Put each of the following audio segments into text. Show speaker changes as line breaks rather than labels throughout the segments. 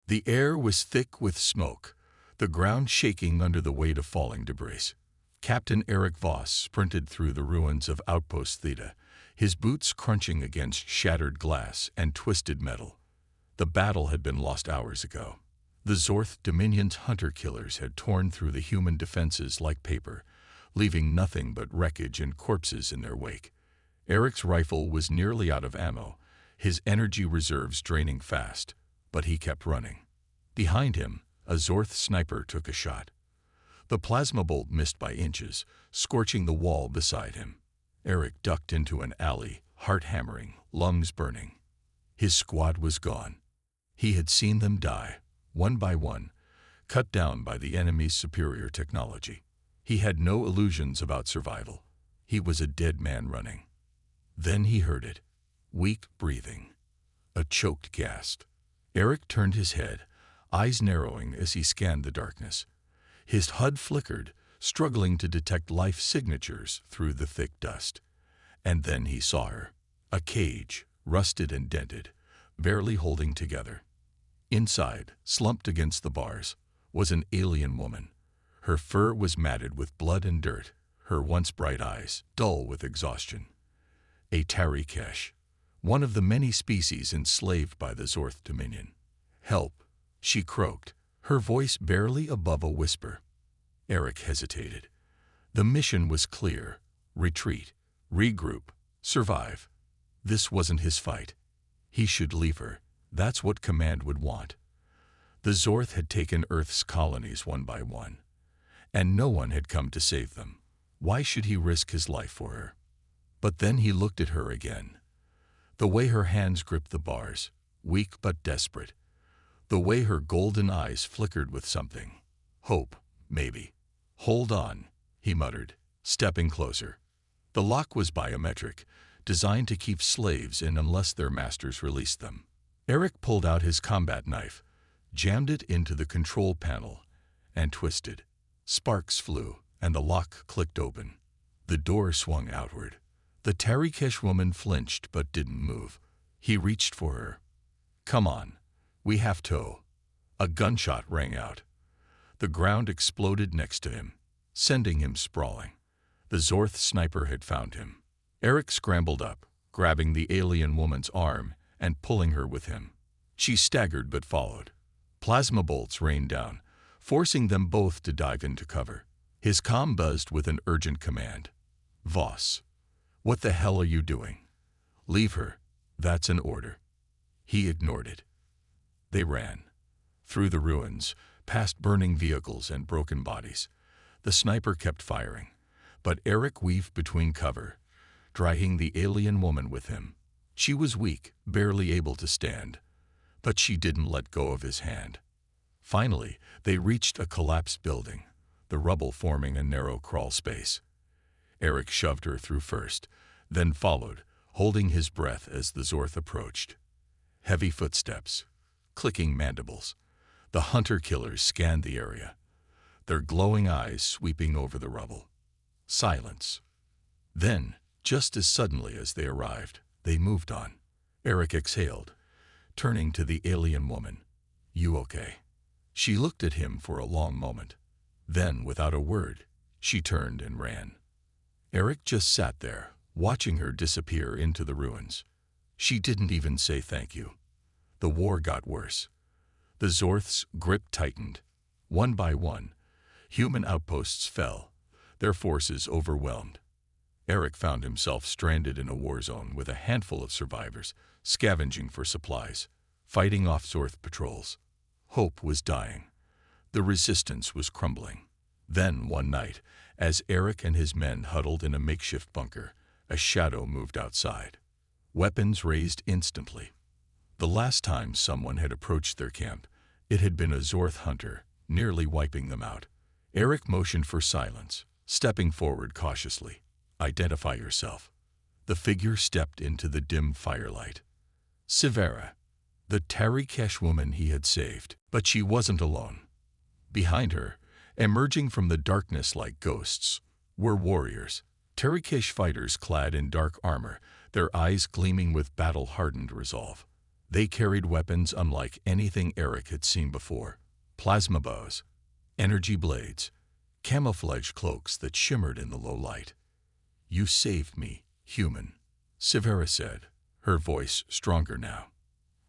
The air was thick with smoke, the ground shaking under the weight of falling debris. Captain Eric Voss sprinted through the ruins of Outpost Theta, his boots crunching against shattered glass and twisted metal. The battle had been lost hours ago. The Zorth Dominion's hunter-killers had torn through the human defenses like paper, leaving nothing but wreckage and corpses in their wake. Eric's rifle was nearly out of ammo, his energy reserves draining fast, but he kept running. Behind him, a Zorth sniper took a shot. The plasma bolt missed by inches, scorching the wall beside him. Eric ducked into an alley, heart hammering, lungs burning. His squad was gone. He had seen them die, one by one, cut down by the enemy's superior technology. He had no illusions about survival. He was a dead man running. Then he heard it. Weak breathing. A choked gasp. Eric turned his head, eyes narrowing as he scanned the darkness. His HUD flickered, struggling to detect life signatures through the thick dust. And then he saw her. A cage, rusted and dented, barely holding together. Inside, slumped against the bars, was an alien woman. Her fur was matted with blood and dirt, her once bright eyes dull with exhaustion. A Tarikesh, one of the many species enslaved by the Zorth Dominion. "Help," she croaked, her voice barely above a whisper. Eric hesitated. The mission was clear: retreat, regroup, survive. This wasn't his fight. He should leave her. That's what Command would want. The Zorth had taken Earth's colonies one by one, and no one had come to save them. Why should he risk his life for her? But then he looked at her again. The way her hands gripped the bars, weak but desperate. The way her golden eyes flickered with something. Hope, maybe. "Hold on," he muttered, stepping closer. The lock was biometric, designed to keep slaves in unless their masters released them. Eric pulled out his combat knife, jammed it into the control panel, and twisted. Sparks flew, and the lock clicked open. The door swung outward. The Tarikesh woman flinched but didn't move. He reached for her. "Come on. We have to." A gunshot rang out. The ground exploded next to him, sending him sprawling. The Zorth sniper had found him. Eric scrambled up, grabbing the alien woman's arm and pulling her with him. She staggered but followed. Plasma bolts rained down, forcing them both to dive into cover. His comm buzzed with an urgent command. "Voss, what the hell are you doing? Leave her. That's an order." He ignored it. They ran. Through the ruins, past burning vehicles and broken bodies. The sniper kept firing, but Eric weaved between cover, dragging the alien woman with him. She was weak, barely able to stand, but she didn't let go of his hand. Finally, they reached a collapsed building, the rubble forming a narrow crawl space. Eric shoved her through first, then followed, holding his breath as the Zorth approached. Heavy footsteps, clicking mandibles. The hunter-killers scanned the area, their glowing eyes sweeping over the rubble. Silence. Then, just as suddenly as they arrived, they moved on. Eric exhaled, turning to the alien woman. "You okay?" She looked at him for a long moment. Then, without a word, she turned and ran. Eric just sat there, watching her disappear into the ruins. She didn't even say thank you. The war got worse. The Zorth's grip tightened. One by one, human outposts fell, their forces overwhelmed. Eric found himself stranded in a war zone with a handful of survivors, scavenging for supplies, fighting off Zorth patrols. Hope was dying. The resistance was crumbling. Then, one night, as Eric and his men huddled in a makeshift bunker, a shadow moved outside. Weapons raised instantly. The last time someone had approached their camp, it had been a Zorth hunter, nearly wiping them out. Eric motioned for silence, stepping forward cautiously. "Identify yourself." The figure stepped into the dim firelight. Sivera, the Tarikesh woman he had saved. But she wasn't alone. Behind her, emerging from the darkness like ghosts, were warriors. Tarikesh fighters clad in dark armor, their eyes gleaming with battle-hardened resolve. They carried weapons unlike anything Eric had seen before. Plasma bows, energy blades, camouflage cloaks that shimmered in the low light. "You saved me, human," Severa said, her voice stronger now.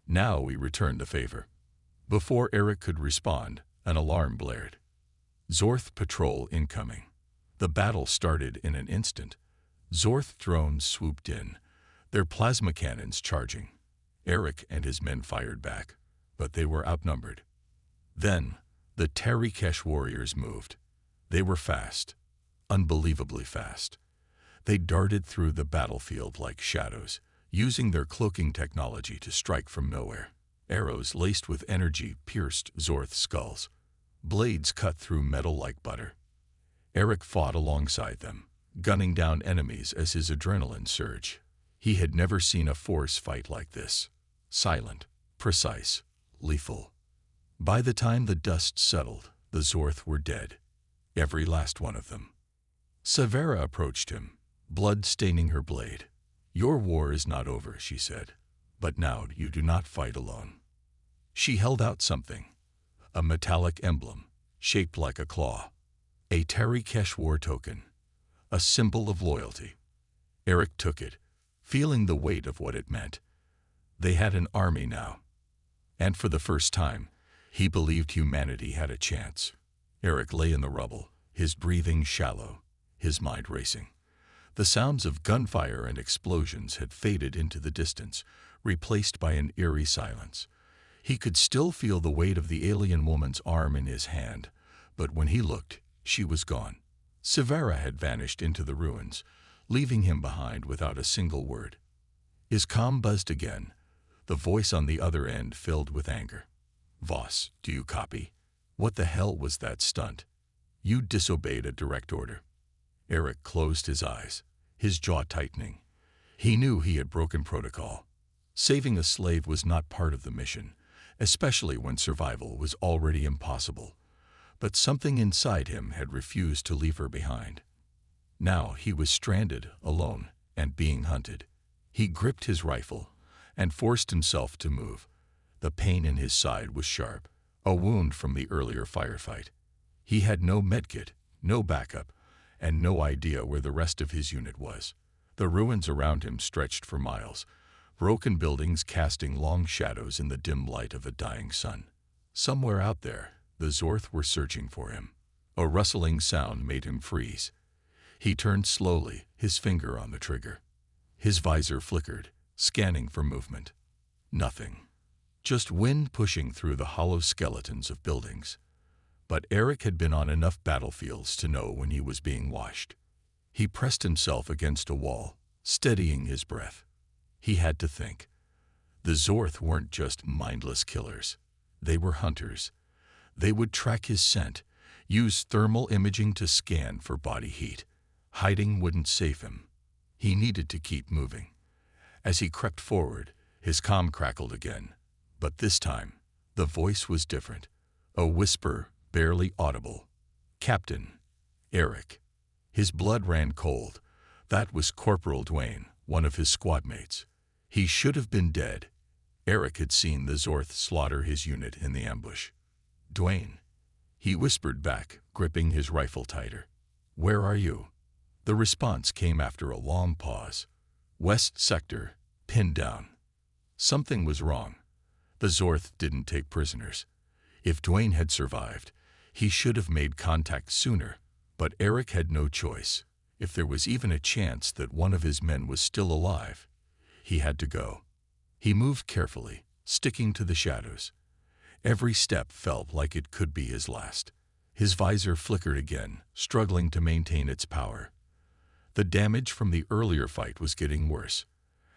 "Now we return the favor." Before Eric could respond, an alarm blared. Zorth patrol incoming. The battle started in an instant. Zorth drones swooped in, their plasma cannons charging. Eric and his men fired back, but they were outnumbered. Then, the Tarikesh warriors moved. They were fast, unbelievably fast. They darted through the battlefield like shadows, using their cloaking technology to strike from nowhere. Arrows laced with energy pierced Zorth's skulls. Blades cut through metal like butter. Eric fought alongside them, gunning down enemies as his adrenaline surged. He had never seen a force fight like this. Silent, precise, lethal. By the time the dust settled, the Zorth were dead. Every last one of them. Severa approached him, blood staining her blade. "Your war is not over," she said. "But now you do not fight alone." She held out something. A metallic emblem, shaped like a claw. A Tarikesh war token. A symbol of loyalty. Eric took it, feeling the weight of what it meant. They had an army now. And for the first time, he believed humanity had a chance. Eric lay in the rubble, his breathing shallow, his mind racing. The sounds of gunfire and explosions had faded into the distance, replaced by an eerie silence. He could still feel the weight of the alien woman's arm in his hand, but when he looked, she was gone. Severa had vanished into the ruins, leaving him behind without a single word. His comm buzzed again, the voice on the other end filled with anger. "Voss, do you copy? What the hell was that stunt? You disobeyed a direct order." Eric closed his eyes, his jaw tightening. He knew he had broken protocol. Saving a slave was not part of the mission, especially when survival was already impossible. But something inside him had refused to leave her behind. Now he was stranded, alone, and being hunted. He gripped his rifle and forced himself to move. The pain in his side was sharp, a wound from the earlier firefight. He had no medkit, no backup, and no idea where the rest of his unit was. The ruins around him stretched for miles, broken buildings casting long shadows in the dim light of a dying sun. Somewhere out there, the Zorth were searching for him. A rustling sound made him freeze. He turned slowly, his finger on the trigger. His visor flickered, scanning for movement. Nothing. Just wind pushing through the hollow skeletons of buildings. But Eric had been on enough battlefields to know when he was being watched. He pressed himself against a wall, steadying his breath. He had to think. The Zorth weren't just mindless killers. They were hunters. They would track his scent, use thermal imaging to scan for body heat. Hiding wouldn't save him. He needed to keep moving. As he crept forward, his comm crackled again. But this time, the voice was different. A whisper, barely audible. "Captain, Eric." His blood ran cold. That was Corporal Duane, one of his squad mates. He should have been dead. Eric had seen the Zorth slaughter his unit in the ambush. "Duane," he whispered back, gripping his rifle tighter. "Where are you?" The response came after a long pause. "West Sector, pinned down." Something was wrong. The Zorth didn't take prisoners. If Duane had survived, he should have made contact sooner, but Eric had no choice. If there was even a chance that one of his men was still alive, he had to go. He moved carefully, sticking to the shadows. Every step felt like it could be his last. His visor flickered again, struggling to maintain its power. The damage from the earlier fight was getting worse.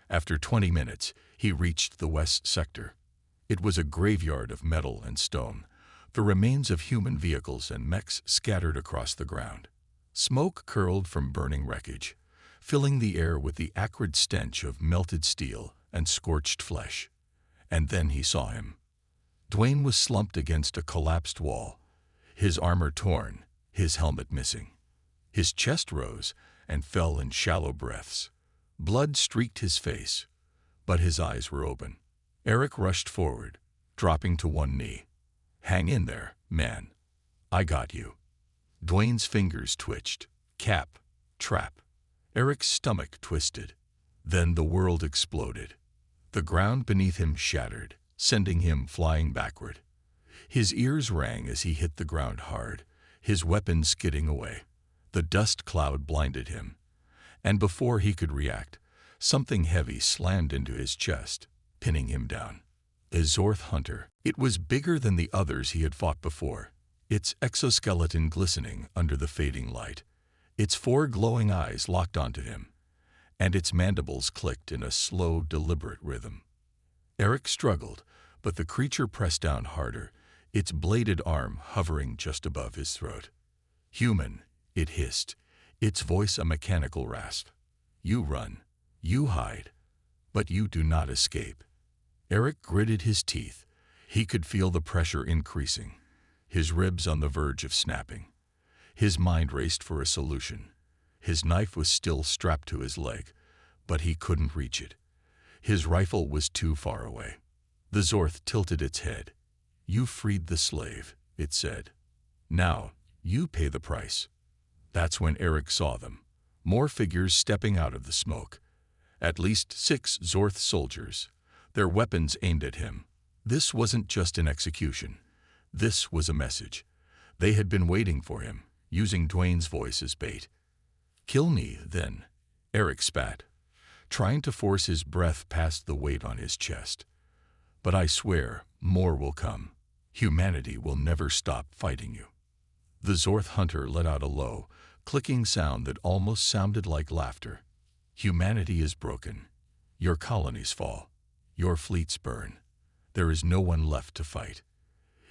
After 20 minutes, he reached the West Sector. It was a graveyard of metal and stone, the remains of human vehicles and mechs scattered across the ground. Smoke curled from burning wreckage, filling the air with the acrid stench of melted steel and scorched flesh. And then he saw him. Duane was slumped against a collapsed wall, his armor torn, his helmet missing. His chest rose and fell in shallow breaths. Blood streaked his face, but his eyes were open. Eric rushed forward, dropping to one knee. "Hang in there, man. I got you." Dwayne's fingers twitched. Cap. Trap. Eric's stomach twisted. Then the world exploded. The ground beneath him shattered, sending him flying backward. His ears rang as he hit the ground hard, his weapon skidding away. The dust cloud blinded him. And before he could react, something heavy slammed into his chest, pinning him down. A Zorth hunter. It was bigger than the others he had fought before, its exoskeleton glistening under the fading light. Its 4 glowing eyes locked onto him, and its mandibles clicked in a slow, deliberate rhythm. Eric struggled, but the creature pressed down harder, its bladed arm hovering just above his throat. "Human," it hissed, its voice a mechanical rasp. "You run, you hide, but you do not escape." Eric gritted his teeth. He could feel the pressure increasing, his ribs on the verge of snapping. His mind raced for a solution. His knife was still strapped to his leg, but he couldn't reach it. His rifle was too far away. The Zorth tilted its head. "You freed the slave," it said. "Now, you pay the price." That's when Eric saw them. More figures stepping out of the smoke. At least 6 Zorth soldiers, their weapons aimed at him. This wasn't just an execution. This was a message. They had been waiting for him, using Dwayne's voice as bait. "Kill me, then," Eric spat, trying to force his breath past the weight on his chest. "But I swear, more will come. Humanity will never stop fighting you." The Zorth hunter let out a low, clicking sound that almost sounded like laughter. "Humanity is broken. Your colonies fall. Your fleets burn. There is no one left to fight."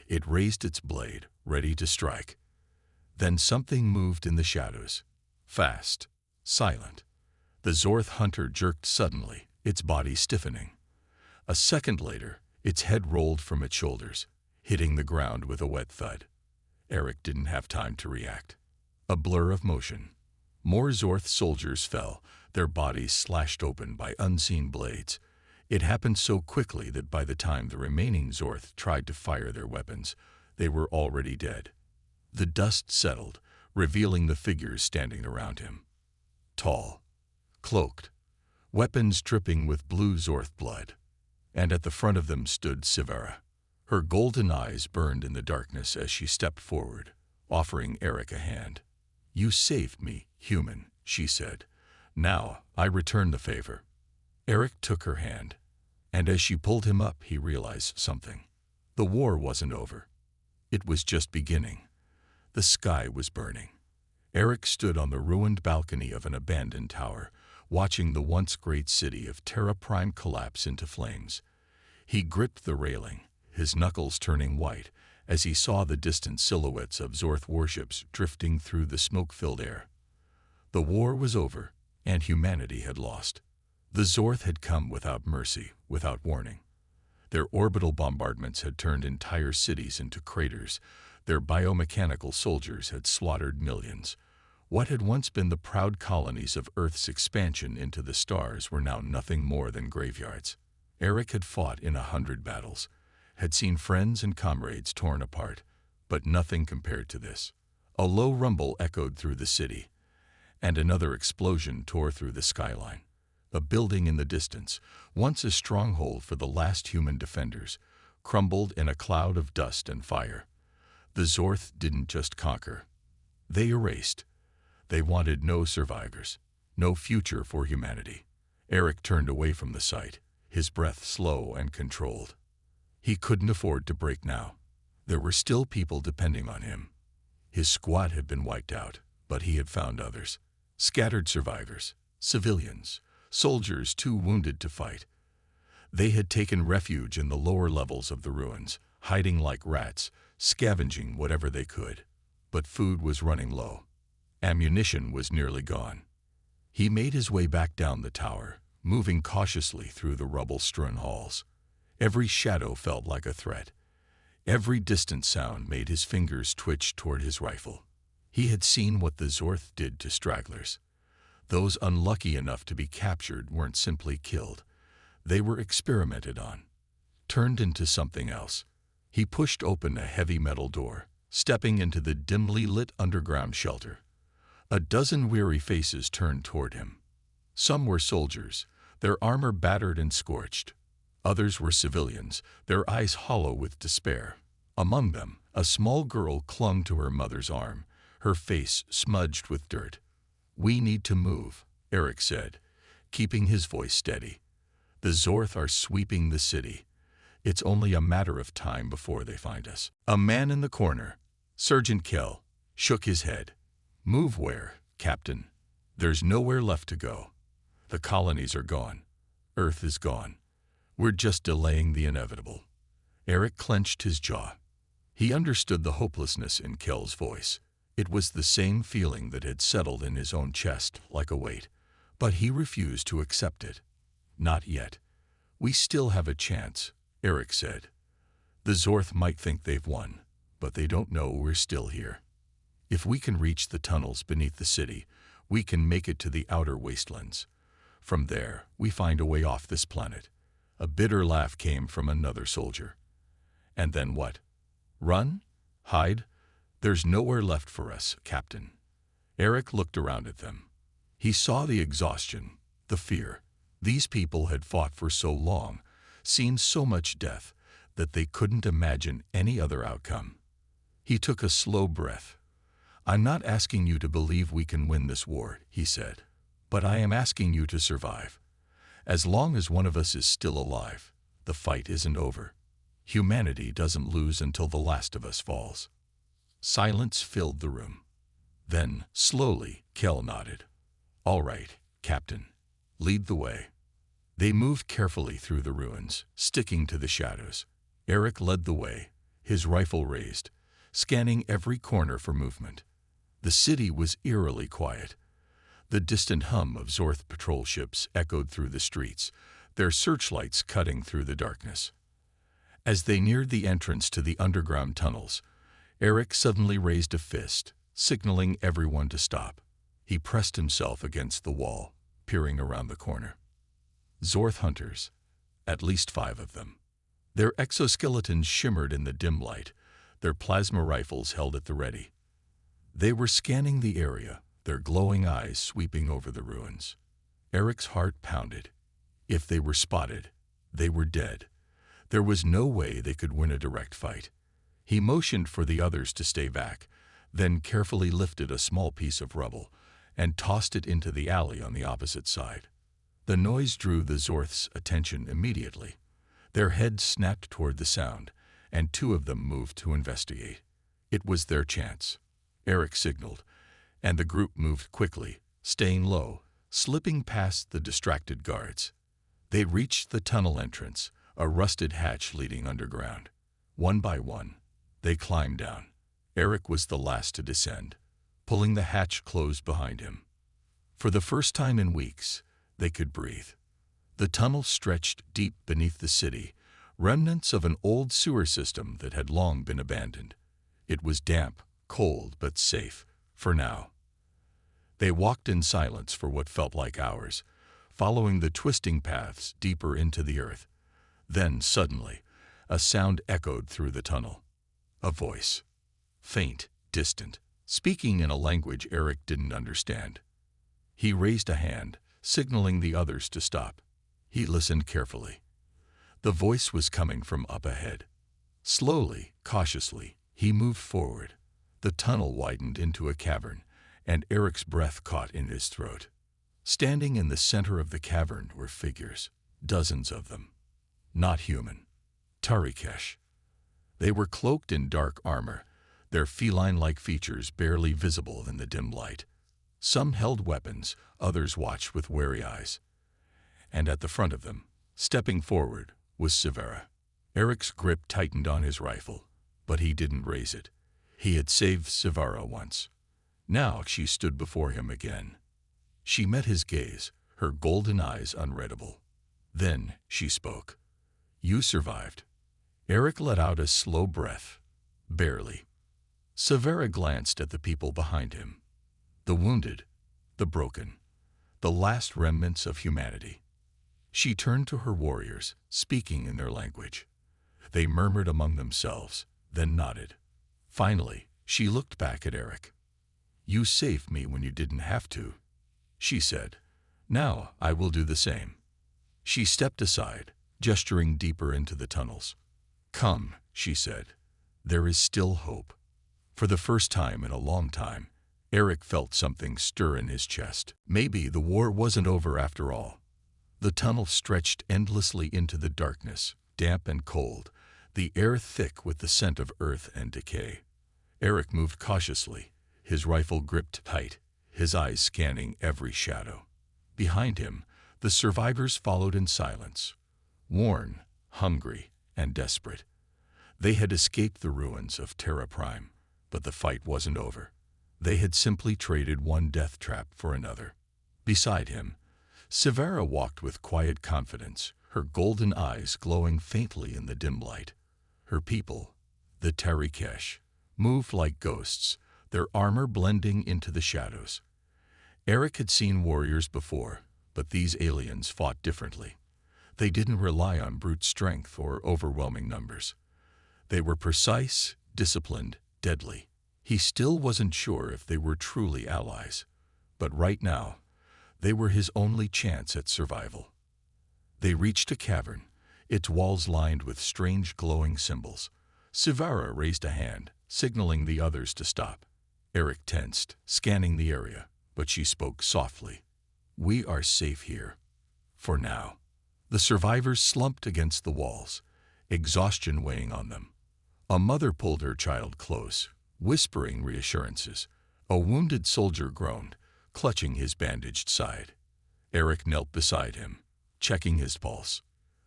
It raised its blade, ready to strike. Then something moved in the shadows. Fast. Silent. The Zorth hunter jerked suddenly, its body stiffening. A second later, its head rolled from its shoulders, hitting the ground with a wet thud. Eric didn't have time to react. A blur of motion. More Zorth soldiers fell, their bodies slashed open by unseen blades. It happened so quickly that by the time the remaining Zorth tried to fire their weapons, they were already dead. The dust settled, revealing the figures standing around him. Tall, cloaked, weapons dripping with blue Zorth blood. And at the front of them stood Sivera. Her golden eyes burned in the darkness as she stepped forward, offering Eric a hand. "You saved me, human," she said. "Now I return the favor." Eric took her hand, and as she pulled him up, he realized something. The war wasn't over. It was just beginning. The sky was burning. Eric stood on the ruined balcony of an abandoned tower, watching the once great city of Terra Prime collapse into flames. He gripped the railing, his knuckles turning white, as he saw the distant silhouettes of Zorth warships drifting through the smoke-filled air. The war was over, and humanity had lost. The Zorth had come without mercy, without warning. Their orbital bombardments had turned entire cities into craters. Their biomechanical soldiers had slaughtered millions. What had once been the proud colonies of Earth's expansion into the stars were now nothing more than graveyards. Eric had fought in 100 battles, had seen friends and comrades torn apart, but nothing compared to this. A low rumble echoed through the city, and another explosion tore through the skyline. A building in the distance, once a stronghold for the last human defenders, crumbled in a cloud of dust and fire. The Zorth didn't just conquer. They erased. They wanted no survivors, no future for humanity. Eric turned away from the sight, his breath slow and controlled. He couldn't afford to break now. There were still people depending on him. His squad had been wiped out, but he had found others. Scattered survivors, civilians, soldiers too wounded to fight. They had taken refuge in the lower levels of the ruins, hiding like rats, scavenging whatever they could. But food was running low. Ammunition was nearly gone. He made his way back down the tower, moving cautiously through the rubble-strewn halls. Every shadow felt like a threat. Every distant sound made his fingers twitch toward his rifle. He had seen what the Zorth did to stragglers. Those unlucky enough to be captured weren't simply killed. They were experimented on. turned into something else. He pushed open a heavy metal door, stepping into the dimly lit underground shelter. A dozen weary faces turned toward him. Some were soldiers, their armor battered and scorched. Others were civilians, their eyes hollow with despair. Among them, a small girl clung to her mother's arm, her face smudged with dirt. "We need to move," Eric said, keeping his voice steady. "The Zorth are sweeping the city. It's only a matter of time before they find us." A man in the corner, Sergeant Kell, shook his head. "Move where, Captain? There's nowhere left to go. The colonies are gone. Earth is gone. We're just delaying the inevitable." Eric clenched his jaw. He understood the hopelessness in Kell's voice. It was the same feeling that had settled in his own chest like a weight, but he refused to accept it. "Not yet. We still have a chance," Eric said. "The Zorth might think they've won, but they don't know we're still here. If we can reach the tunnels beneath the city, we can make it to the outer wastelands. From there, we find a way off this planet." A bitter laugh came from another soldier. "And then what? Run? Hide? There's nowhere left for us, Captain." Eric looked around at them. He saw the exhaustion, the fear. These people had fought for so long, seen so much death, that they couldn't imagine any other outcome. He took a slow breath. "I'm not asking you to believe we can win this war," he said, "but I am asking you to survive. As long as one of us is still alive, the fight isn't over. Humanity doesn't lose until the last of us falls." Silence filled the room. Then, slowly, Kell nodded. "All right, Captain. Lead the way." They moved carefully through the ruins, sticking to the shadows. Eric led the way, his rifle raised, scanning every corner for movement. The city was eerily quiet. The distant hum of Zorth patrol ships echoed through the streets, their searchlights cutting through the darkness. As they neared the entrance to the underground tunnels, Eric suddenly raised a fist, signaling everyone to stop. He pressed himself against the wall, peering around the corner. Zorth hunters, at least 5 of them. Their exoskeletons shimmered in the dim light, their plasma rifles held at the ready. They were scanning the area, their glowing eyes sweeping over the ruins. Eric's heart pounded. If they were spotted, they were dead. There was no way they could win a direct fight. He motioned for the others to stay back, then carefully lifted a small piece of rubble and tossed it into the alley on the opposite side. The noise drew the Zorth's attention immediately. Their heads snapped toward the sound, and 2 of them moved to investigate. It was their chance. Eric signaled, and the group moved quickly, staying low, slipping past the distracted guards. They reached the tunnel entrance, a rusted hatch leading underground. One by one, they climbed down. Eric was the last to descend, pulling the hatch closed behind him. For the first time in weeks, they could breathe. The tunnel stretched deep beneath the city, remnants of an old sewer system that had long been abandoned. It was damp, cold, but safe, for now. They walked in silence for what felt like hours, following the twisting paths deeper into the earth. Then, suddenly, a sound echoed through the tunnel. A voice. Faint, distant, speaking in a language Eric didn't understand. He raised a hand, signaling the others to stop. He listened carefully. The voice was coming from up ahead. Slowly, cautiously, he moved forward. The tunnel widened into a cavern, and Eric's breath caught in his throat. Standing in the center of the cavern were figures, dozens of them. Not human. Tarikesh. They were cloaked in dark armor, their feline-like features barely visible in the dim light. Some held weapons, others watched with wary eyes. And at the front of them, stepping forward, was Severa. Eric's grip tightened on his rifle, but he didn't raise it. He had saved Severa once. Now she stood before him again. She met his gaze, her golden eyes unreadable. Then she spoke. "You survived." Eric let out a slow breath. Barely. Severa glanced at the people behind him. The wounded, the broken, the last remnants of humanity. She turned to her warriors, speaking in their language. They murmured among themselves, then nodded. Finally, she looked back at Eric. "You saved me when you didn't have to," she said. "Now I will do the same." She stepped aside, gesturing deeper into the tunnels. "Come," she said. "There is still hope." For the first time in a long time, Eric felt something stir in his chest. Maybe the war wasn't over after all. The tunnel stretched endlessly into the darkness, damp and cold, the air thick with the scent of earth and decay. Eric moved cautiously, his rifle gripped tight, his eyes scanning every shadow. Behind him, the survivors followed in silence, worn, hungry, and desperate. They had escaped the ruins of Terra Prime, but the fight wasn't over. They had simply traded one death trap for another. Beside him, Severa walked with quiet confidence, her golden eyes glowing faintly in the dim light. Her people, the Tarikesh, moved like ghosts, their armor blending into the shadows. Eric had seen warriors before, but these aliens fought differently. They didn't rely on brute strength or overwhelming numbers. They were precise, disciplined, deadly. He still wasn't sure if they were truly allies, but right now, they were his only chance at survival. They reached a cavern, its walls lined with strange glowing symbols. Severa raised a hand, signaling the others to stop. Eric tensed, scanning the area, but she spoke softly. "We are safe here. For now." The survivors slumped against the walls, exhaustion weighing on them. A mother pulled her child close, whispering reassurances. A wounded soldier groaned, clutching his bandaged side. Eric knelt beside him, checking his pulse.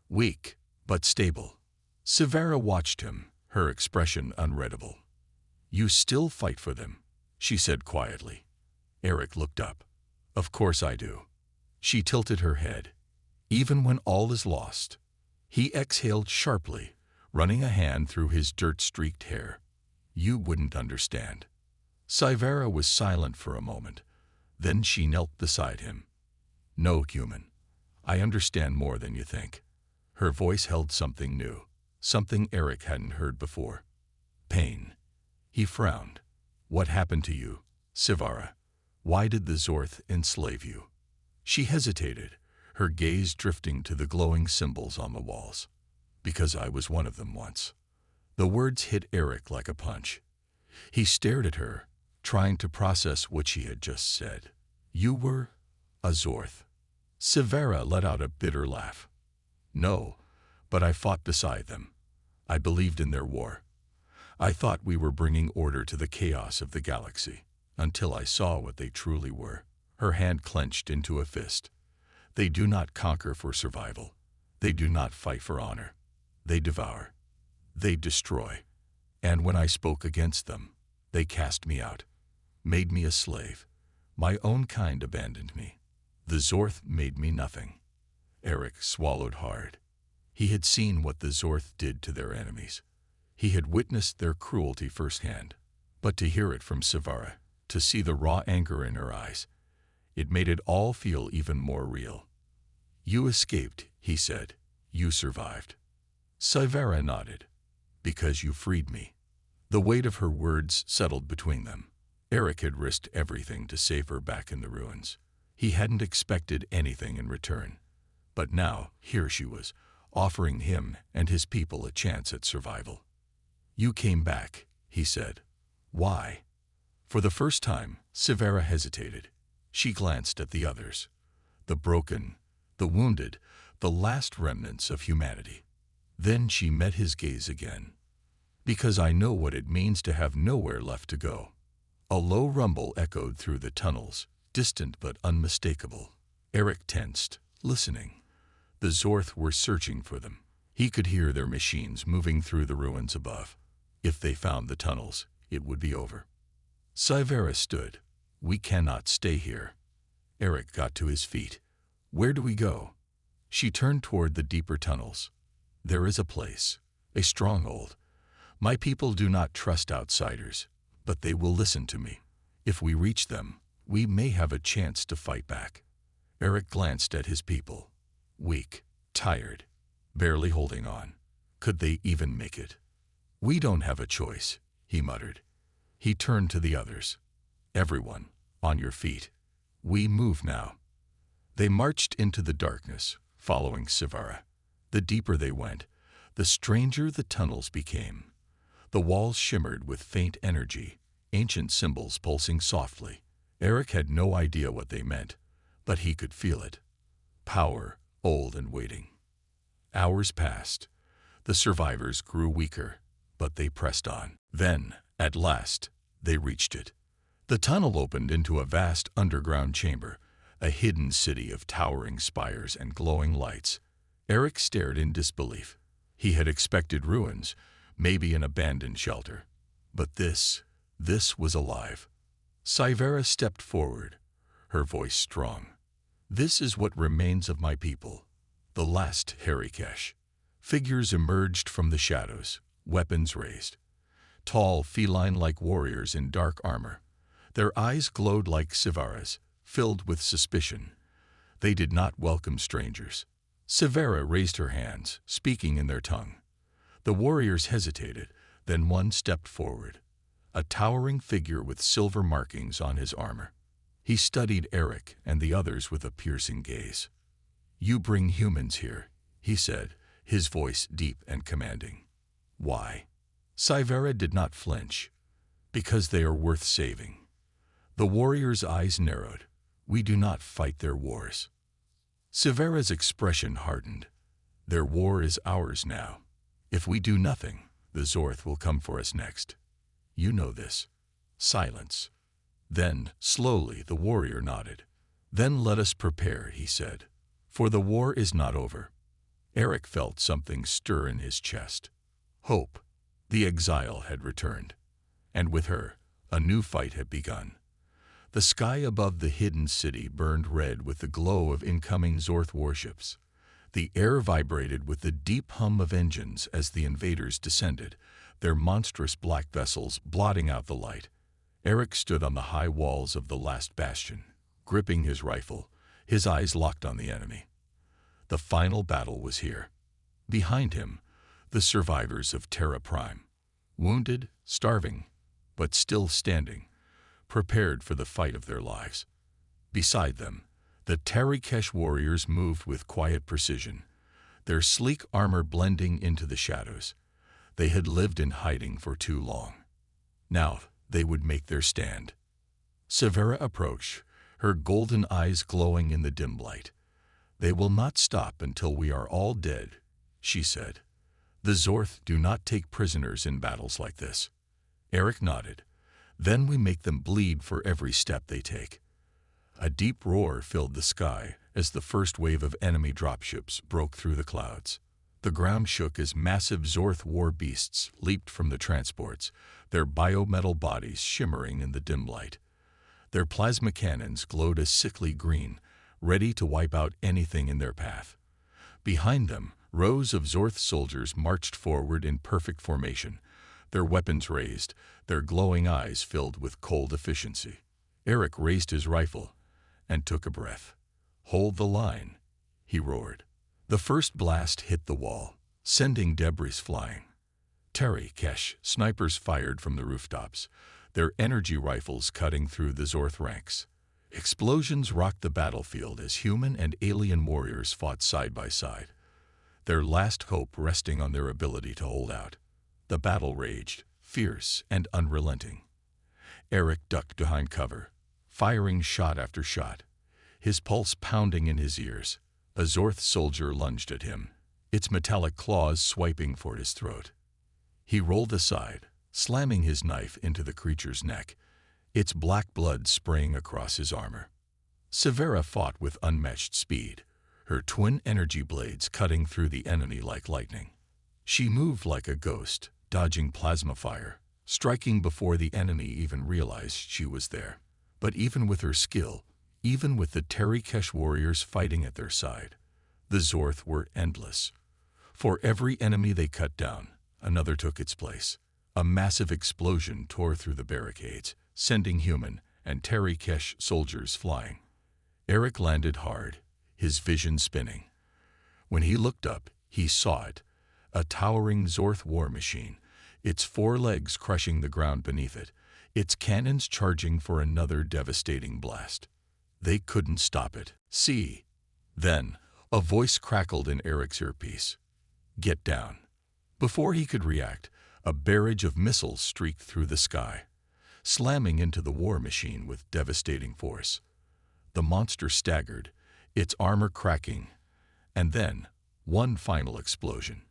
Weak, but stable. Severa watched him, her expression unreadable. "You still fight for them," she said quietly. Eric looked up. "Of course I do." She tilted her head. "Even when all is lost." He exhaled sharply, running a hand through his dirt-streaked hair. "You wouldn't understand." Severa was silent for a moment. Then she knelt beside him. "No, human. I understand more than you think." Her voice held something new, something Eric hadn't heard before. Pain. He frowned. "What happened to you, Severa? Why did the Zorth enslave you?" She hesitated, her gaze drifting to the glowing symbols on the walls. "Because I was one of them once." The words hit Eric like a punch. He stared at her, trying to process what she had just said. "You were a Zorth." Severa let out a bitter laugh. "No, but I fought beside them. I believed in their war. I thought we were bringing order to the chaos of the galaxy, until I saw what they truly were." Her hand clenched into a fist. "They do not conquer for survival. They do not fight for honor. They devour. They destroy. And when I spoke against them, they cast me out, made me a slave. My own kind abandoned me. The Zorth made me nothing." Eric swallowed hard. He had seen what the Zorth did to their enemies. He had witnessed their cruelty firsthand. But to hear it from Severa, to see the raw anger in her eyes, it made it all feel even more real. "You escaped," he said. "You survived." Severa nodded. "Because you freed me." The weight of her words settled between them. Eric had risked everything to save her back in the ruins. He hadn't expected anything in return. But now, here she was, offering him and his people a chance at survival. "You came back," he said. "Why?" For the first time, Severa hesitated. She glanced at the others. The broken, the wounded, the last remnants of humanity. Then she met his gaze again. "Because I know what it means to have nowhere left to go." A low rumble echoed through the tunnels, distant but unmistakable. Eric tensed, listening. The Zorth were searching for them. He could hear their machines moving through the ruins above. If they found the tunnels, it would be over. Severa stood. "We cannot stay here." Eric got to his feet. "Where do we go?" She turned toward the deeper tunnels. "There is a place, a stronghold. My people do not trust outsiders, but they will listen to me. If we reach them, we may have a chance to fight back." Eric glanced at his people. Weak, tired, barely holding on. Could they even make it? "We don't have a choice," he muttered. He turned to the others. "Everyone, on your feet. We move now." They marched into the darkness, following Sivara. The deeper they went, the stranger the tunnels became. The walls shimmered with faint energy, ancient symbols pulsing softly. Eric had no idea what they meant, but he could feel it. Power, old and waiting. Hours passed. The survivors grew weaker, but they pressed on. Then, at last, they reached it. The tunnel opened into a vast underground chamber, a hidden city of towering spires and glowing lights. Eric stared in disbelief. He had expected ruins, maybe an abandoned shelter. But this was alive. Sivara stepped forward, her voice strong. "This is what remains of my people, the last Harikesh." Figures emerged from the shadows, weapons raised. Tall, feline-like warriors in dark armor. Their eyes glowed like Sivara's, filled with suspicion. They did not welcome strangers. Sivara raised her hands, speaking in their tongue. The warriors hesitated, then one stepped forward, a towering figure with silver markings on his armor. He studied Eric and the others with a piercing gaze. "You bring humans here," he said, his voice deep and commanding. "Why?" Sivara did not flinch. "Because they are worth saving." The warrior's eyes narrowed. "We do not fight their wars." Sivara's expression hardened. "Their war is ours now. If we do nothing, the Zorth will come for us next. You know this." Silence. Then, slowly, the warrior nodded. "Then let us prepare," he said, "for the war is not over." Eric felt something stir in his chest. Hope. The exile had returned. And with her, a new fight had begun. The sky above the hidden city burned red with the glow of incoming Zorth warships. The air vibrated with the deep hum of engines as the invaders descended, their monstrous black vessels blotting out the light. Eric stood on the high walls of the last bastion, gripping his rifle, his eyes locked on the enemy. The final battle was here. Behind him, the survivors of Terra Prime, wounded, starving, but still standing, prepared for the fight of their lives. Beside them, the Tarikesh warriors moved with quiet precision, their sleek armor blending into the shadows. They had lived in hiding for too long. Now they would make their stand. Sivara approached, her golden eyes glowing in the dim light. "They will not stop until we are all dead," she said. "The Zorth do not take prisoners in battles like this." Eric nodded. "Then we make them bleed for every step they take." A deep roar filled the sky as the first wave of enemy dropships broke through the clouds. The ground shook as massive Zorth war beasts leaped from the transports, their biometal bodies shimmering in the dim light. Their plasma cannons glowed a sickly green, ready to wipe out anything in their path. Behind them, rows of Zorth soldiers marched forward in perfect formation, their weapons raised, their glowing eyes filled with cold efficiency. Eric raised his rifle and took a breath. "Hold the line," he roared. The first blast hit the wall, sending debris flying. Tarikesh snipers fired from the rooftops, their energy rifles cutting through the Zorth ranks. Explosions rocked the battlefield as human and alien warriors fought side by side, their last hope resting on their ability to hold out. The battle raged, fierce and unrelenting. Eric ducked behind cover, firing shot after shot, his pulse pounding in his ears. A Zorth soldier lunged at him, its metallic claws swiping for his throat. He rolled aside, slamming his knife into the creature's neck, its black blood spraying across his armor. Sivara fought with unmatched speed, her twin energy blades cutting through the enemy like lightning. She moved like a ghost, dodging plasma fire, striking before the enemy even realized she was there. But even with her skill, even with the Tarikesh warriors fighting at their side, the Zorth were endless. For every enemy they cut down, another took its place. A massive explosion tore through the barricades, sending human and Tarikesh soldiers flying. Eric landed hard, his vision spinning. When he looked up, he saw it, a towering Zorth war machine, its 4 legs crushing the ground beneath it, its cannons charging for another devastating blast. They couldn't stop it. See. Then, a voice crackled in Eric's earpiece. Get down. Before he could react, a barrage of missiles streaked through the sky, slamming into the war machine with devastating force. The monster staggered, its armor cracking, and then, one final explosion.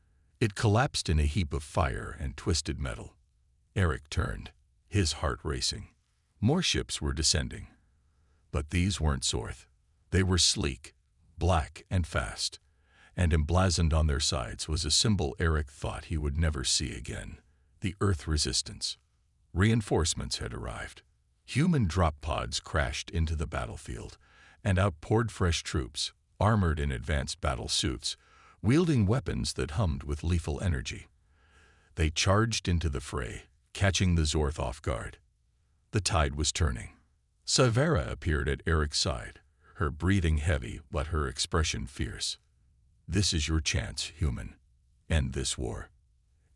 It collapsed in a heap of fire and twisted metal. Eric turned, his heart racing. More ships were descending. But these weren't Zorth. They were sleek, black, and fast, and emblazoned on their sides was a symbol Eric thought he would never see again: the Earth Resistance. Reinforcements had arrived. Human drop pods crashed into the battlefield, and out poured fresh troops, armored in advanced battle suits, wielding weapons that hummed with lethal energy. They charged into the fray, catching the Zorth off guard. The tide was turning. Sci-Fi appeared at Eric's side, her breathing heavy but her expression fierce. This is your chance, human. End this war.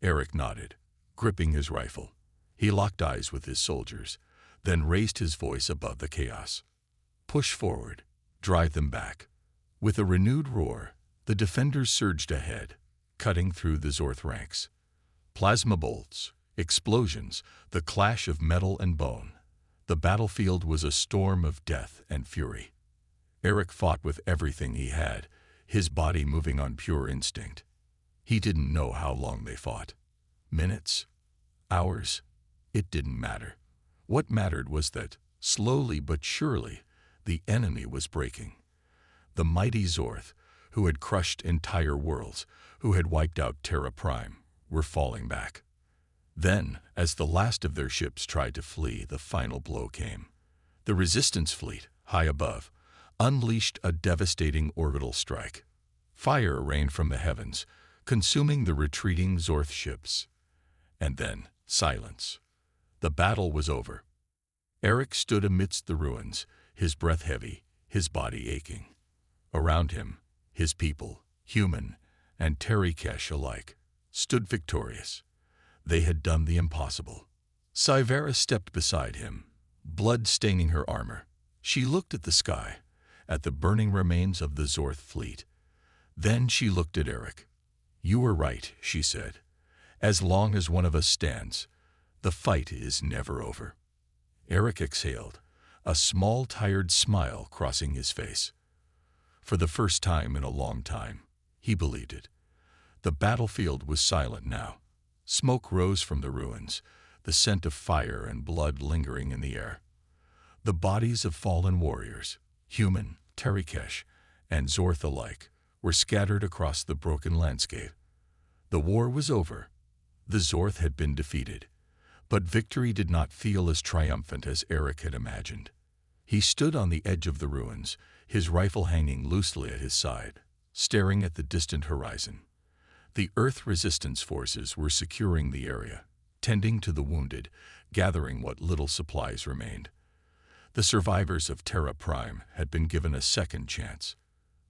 Eric nodded, gripping his rifle. He locked eyes with his soldiers, then raised his voice above the chaos. Push forward, drive them back. With a renewed roar, the defenders surged ahead, cutting through the Zorth ranks. Plasma bolts, explosions, the clash of metal and bone. The battlefield was a storm of death and fury. Eric fought with everything he had, his body moving on pure instinct. He didn't know how long they fought. Minutes? Hours? It didn't matter. What mattered was that, slowly but surely, the enemy was breaking. The mighty Zorth, who had crushed entire worlds, who had wiped out Terra Prime, were falling back. Then, as the last of their ships tried to flee, the final blow came. The Resistance fleet, high above, unleashed a devastating orbital strike. Fire rained from the heavens, consuming the retreating Zorth ships. And then, silence. The battle was over. Eric stood amidst the ruins, his breath heavy, his body aching. Around him, his people, human and Terikesh alike, stood victorious. They had done the impossible. Sci-Fi stepped beside him, blood staining her armor. She looked at the sky, at the burning remains of the Zorth fleet. Then she looked at Eric. You were right, she said. As long as one of us stands, the fight is never over. Eric exhaled, a small, tired smile crossing his face. For the first time in a long time, he believed it. The battlefield was silent now. Smoke rose from the ruins, the scent of fire and blood lingering in the air. The bodies of fallen warriors, human, Terikesh, and Zorth alike, were scattered across the broken landscape. The war was over. The Zorth had been defeated. But victory did not feel as triumphant as Eric had imagined. He stood on the edge of the ruins, his rifle hanging loosely at his side, staring at the distant horizon. The Earth Resistance forces were securing the area, tending to the wounded, gathering what little supplies remained. The survivors of Terra Prime had been given a second chance.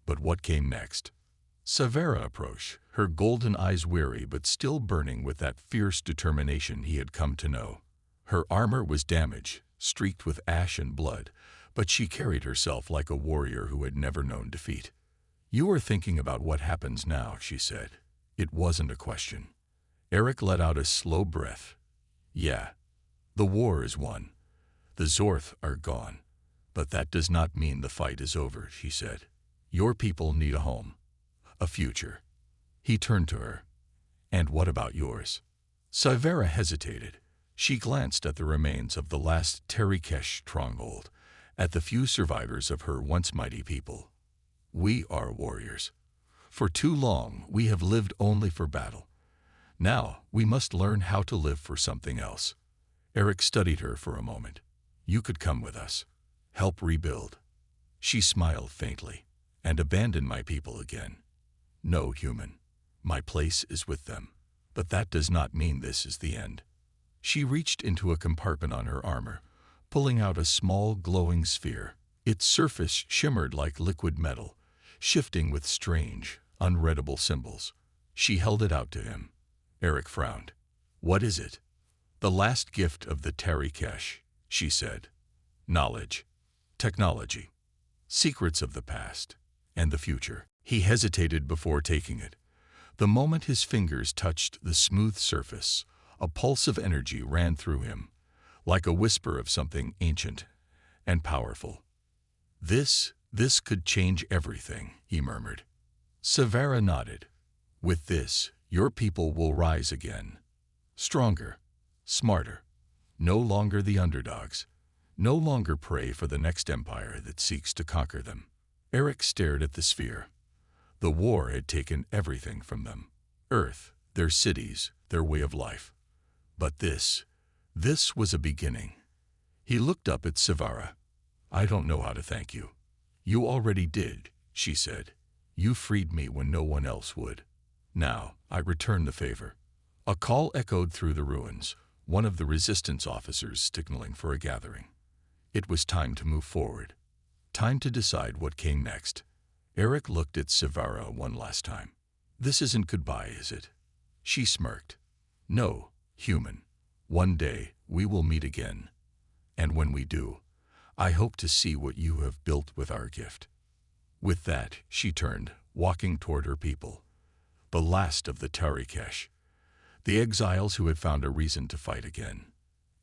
But what came next? Sci-Fi approached, her golden eyes weary but still burning with that fierce determination he had come to know. Her armor was damaged, streaked with ash and blood, but she carried herself like a warrior who had never known defeat. You are thinking about what happens now, she said. It wasn't a question. Eric let out a slow breath. Yeah, the war is won. The Zorth are gone. But that does not mean the fight is over, she said. Your people need a home, a future. He turned to her. And what about yours? Sci-Fi hesitated. She glanced at the remains of the last Terikesh stronghold, at the few survivors of her once mighty people. We are warriors. For too long, we have lived only for battle. Now, we must learn how to live for something else. Eric studied her for a moment. You could come with us. Help rebuild. She smiled faintly. And abandon my people again. No, human. My place is with them. But that does not mean this is the end. She reached into a compartment on her armor, pulling out a small glowing sphere. Its surface shimmered like liquid metal, shifting with strange, unreadable symbols. She held it out to him. Eric frowned. "What is it?" "The last gift of the Tarikesh," she said. "Knowledge, technology, secrets of the past, and the future." He hesitated before taking it. The moment his fingers touched the smooth surface, a pulse of energy ran through him, like a whisper of something ancient and powerful. This could change everything," he murmured. Savara nodded. "With this, your people will rise again. Stronger, smarter, no longer the underdogs, no longer prey for the next empire that seeks to conquer them." Eric stared at the sphere. The war had taken everything from them. Earth, their cities, their way of life. But this was a beginning. He looked up at Savara. "I don't know how to thank you." "You already did," she said. "You freed me when no one else would. Now, I return the favor." A call echoed through the ruins, one of the resistance officers signaling for a gathering. It was time to move forward. Time to decide what came next. Eric looked at Savara one last time. "This isn't goodbye, is it?" She smirked. "No, human. One day, we will meet again. And when we do, I hope to see what you have built with our gift." With that, she turned, walking toward her people. The last of the Tarikesh. The exiles who had found a reason to fight again.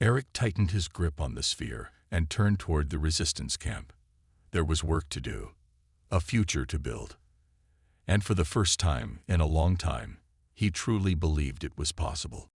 Eric tightened his grip on the sphere and turned toward the resistance camp. There was work to do. A future to build. And for the first time in a long time, he truly believed it was possible.